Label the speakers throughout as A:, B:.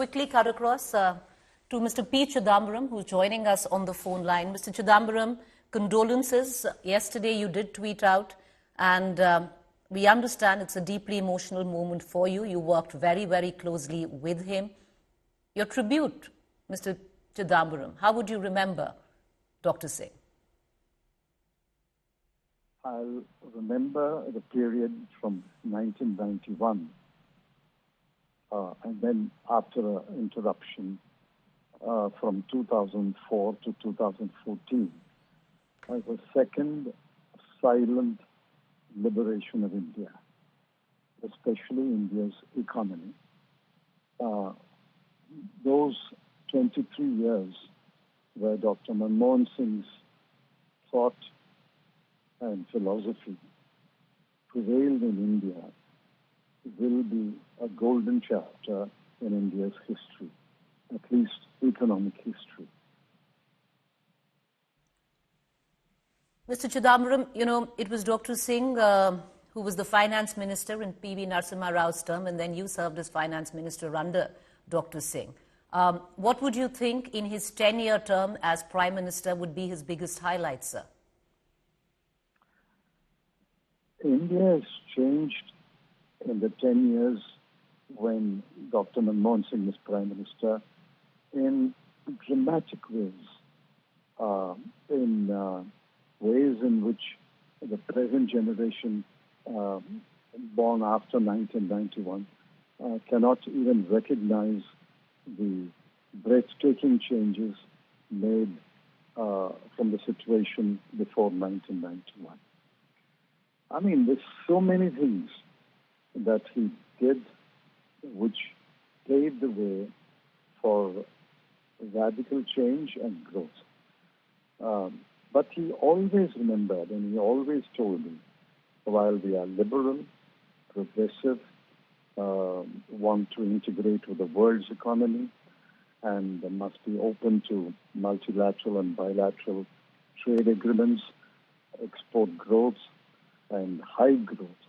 A: quickly cut across to Mr. P. Chidambaram, who's joining us on the phone line. Mr. Chidambaram, condolences. Yesterday you did tweet out, and we understand it's a deeply emotional moment for you. You worked very, very closely with him. Your tribute, Mr. Chidambaram, how would you remember Dr. Singh?
B: I'll remember the period from 1991, and then after an interruption from 2004 to 2014, as a second silent liberation of India, especially India's economy. Those 23 years where Dr. Manmohan Singh's thought and philosophy prevailed in India will be a golden chapter in India's history, at least economic history.
A: Mr. Chidambaram, you know, it was Dr. Singh who was the finance minister in P.V. Narasimha Rao's term, and then you served as finance minister under Dr. Singh. What would you think in his 10-year term as prime minister would be his biggest highlight, sir?
B: India has changed in the 10 years when Dr. Manmohan Singh was Prime Minister in dramatic ways, ways in which the present generation born after 1991 cannot even recognize the breathtaking changes made from the situation before 1991. I mean, there's so many things that he did which paved the way for radical change and growth. But he always remembered and he always told me, while we are liberal, progressive, want to integrate with the world's economy, and must be open to multilateral and bilateral trade agreements, export growth, and high growth.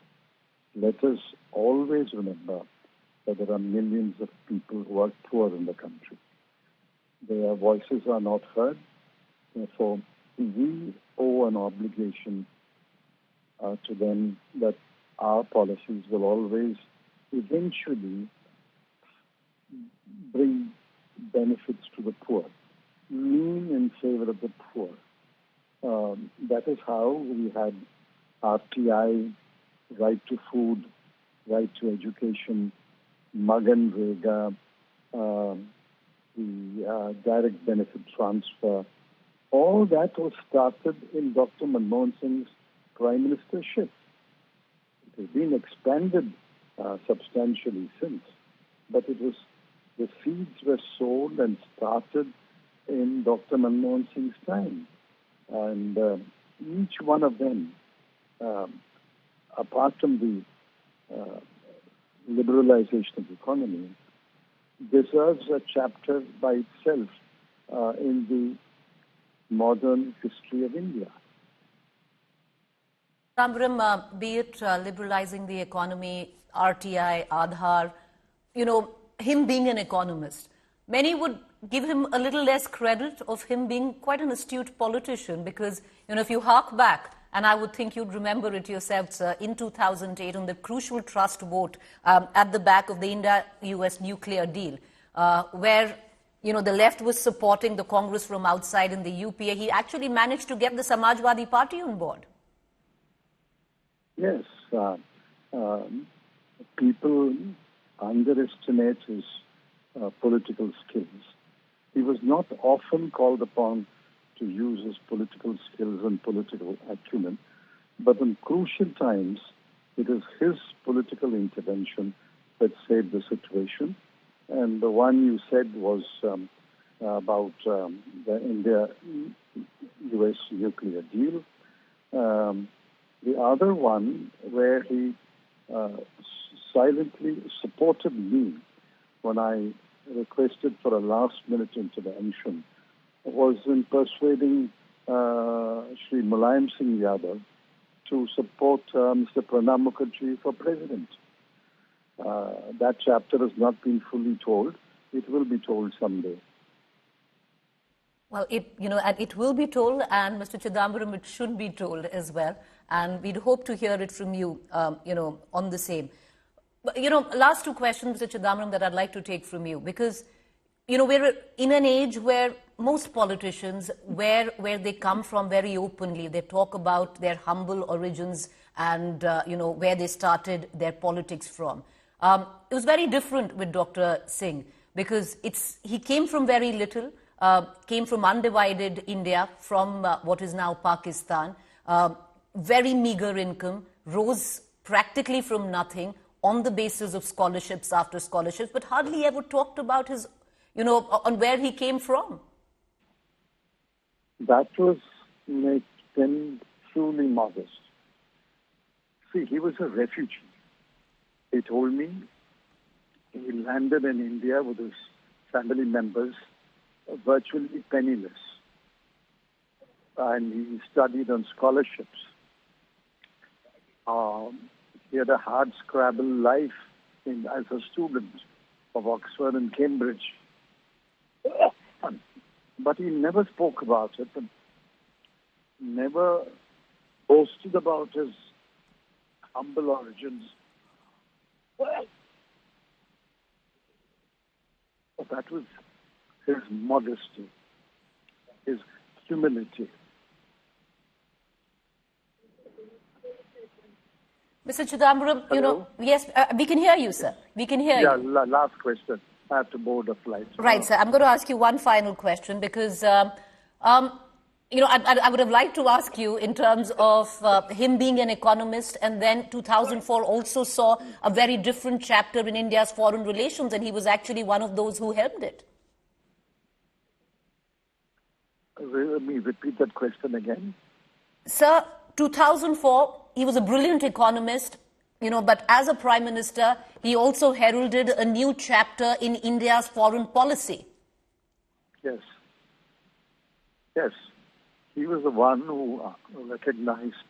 B: Let us always remember that there are millions of people who are poor in the country. Their voices are not heard. Therefore, we owe an obligation to them that our policies will always eventually bring benefits to the poor, lean in favor of the poor. That is how we had RTI, right to food, right to education, Magan Rega, the direct benefit transfer. All that was started in Dr. Manmohan Singh's prime ministership. It has been expanded substantially since, but the seeds were sown and started in Dr. Manmohan Singh's time. And each one of them, apart from the liberalization of the economy, deserves a chapter by itself in the modern history of India.
A: Chidambaram, be it liberalizing the economy, RTI, Aadhaar, you know, him being an economist, many would give him a little less credit of him being quite an astute politician because, you know, if you hark back, and I would think you'd remember it yourself, sir, in 2008 on the crucial trust vote at the back of the India-US nuclear deal, where, you know, the left was supporting the Congress from outside in the UPA. He actually managed to get the Samajwadi Party on board.
B: Yes. People underestimate his political skills. He was not often called upon to use his political skills and political acumen, but in crucial times, it is his political intervention that saved the situation. And the one you said was about the India-US nuclear deal. The other one, where he silently supported me when I requested for a last-minute intervention, was in persuading Shri Mulayam Singh Yadav to support Mr. Pranab Mukherjee for president. That chapter has not been fully told, It will be told someday.
A: Well, and it will be told, and Mr. Chidambaram, it should be told as well. And we'd hope to hear it from you, on the same. But, last two questions, Mr. Chidambaram, that I'd like to take from you, because, we're in an age where most politicians, where they come from very openly, they talk about their humble origins and, where they started their politics from. It was very different with Dr. Singh, because he came from very little, came from undivided India, from what is now Pakistan, very meager income, rose practically from nothing on the basis of scholarships after scholarships, but hardly ever talked about his, on where he came from.
B: That was make him truly modest. See, he was a refugee. He told me he landed in India with his family members, virtually penniless. And he studied on scholarships. He had a hard scrabble life as a student of Oxford and Cambridge. But he never spoke about it and never boasted about his humble origins. Well, that was his modesty, his humility.
A: Mr. Chidambaram, yes, we can hear you, sir. We can hear you.
B: Yeah, last question. I have to board a flight.
A: Right, sir. I'm going to ask you one final question because, I would have liked to ask you in terms of him being an economist, and then 2004 also saw a very different chapter in India's foreign relations, and he was actually one of those who helmed it.
B: Let me repeat that question again.
A: Sir, 2004, he was a brilliant economist, but as a prime minister, he also heralded a new chapter in India's foreign policy.
B: Yes. Yes. He was the one who recognized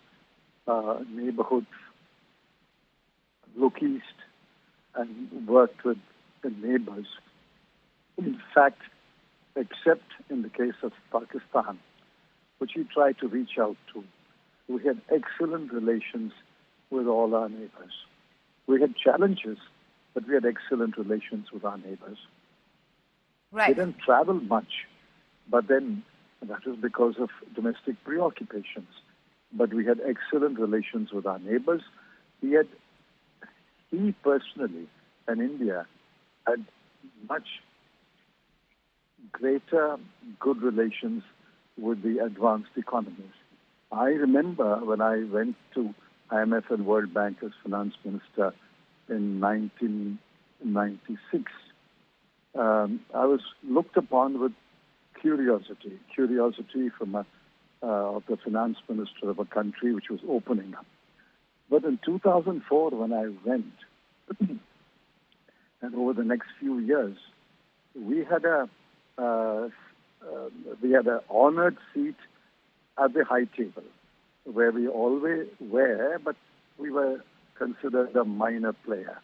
B: neighborhoods, look east, and worked with the neighbors. In fact, except in the case of Pakistan, which he tried to reach out to, we had excellent relations with all our neighbors. We had challenges, but we had excellent relations with our neighbors.
A: Right.
B: We didn't travel much, but then that was because of domestic preoccupations. But we had excellent relations with our neighbors. He personally and India had much greater good relations with the advanced economies. I remember when I went to IMF and World Bank as finance minister in 1996, I was looked upon with curiosity from of the finance minister of a country which was opening up. But in 2004, when I went, and over the next few years, we had an honored seat at the high table, where we always were, but we were considered a minor player.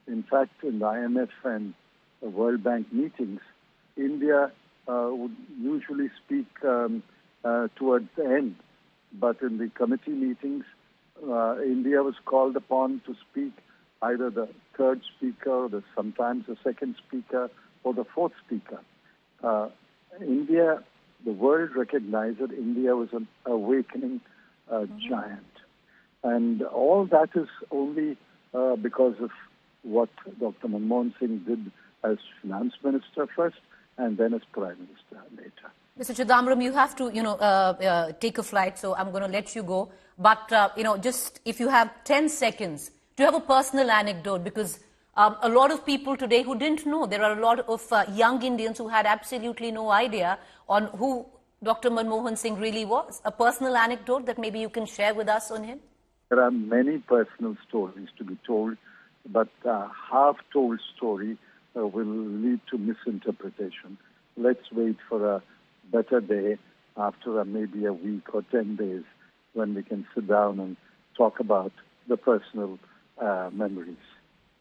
B: In fact, in the IMF and the World Bank meetings, India would usually speak towards the end, but in the committee meetings, India was called upon to speak either the third speaker, or sometimes the second speaker, or the fourth speaker. India, the world recognized that India was an awakening giant. And all that is only because of what Dr. Manmohan Singh did as finance minister first, and then as prime minister later.
A: Mr. Chidambaram, you have to, take a flight, so I'm going to let you go. But, just if you have 10 seconds, do you have a personal anecdote? Because a lot of people today who didn't know, there are a lot of young Indians who had absolutely no idea on who Dr. Manmohan Singh really was. A personal anecdote that maybe you can share with us on him?
B: There are many personal stories to be told, but half-told story will lead to misinterpretation. Let's wait for a better day after maybe a week or 10 days when we can sit down and talk about the personal memories.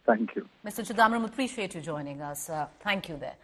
B: Thank you.
A: Mr. Chidambaram, appreciate you joining us. Thank you there.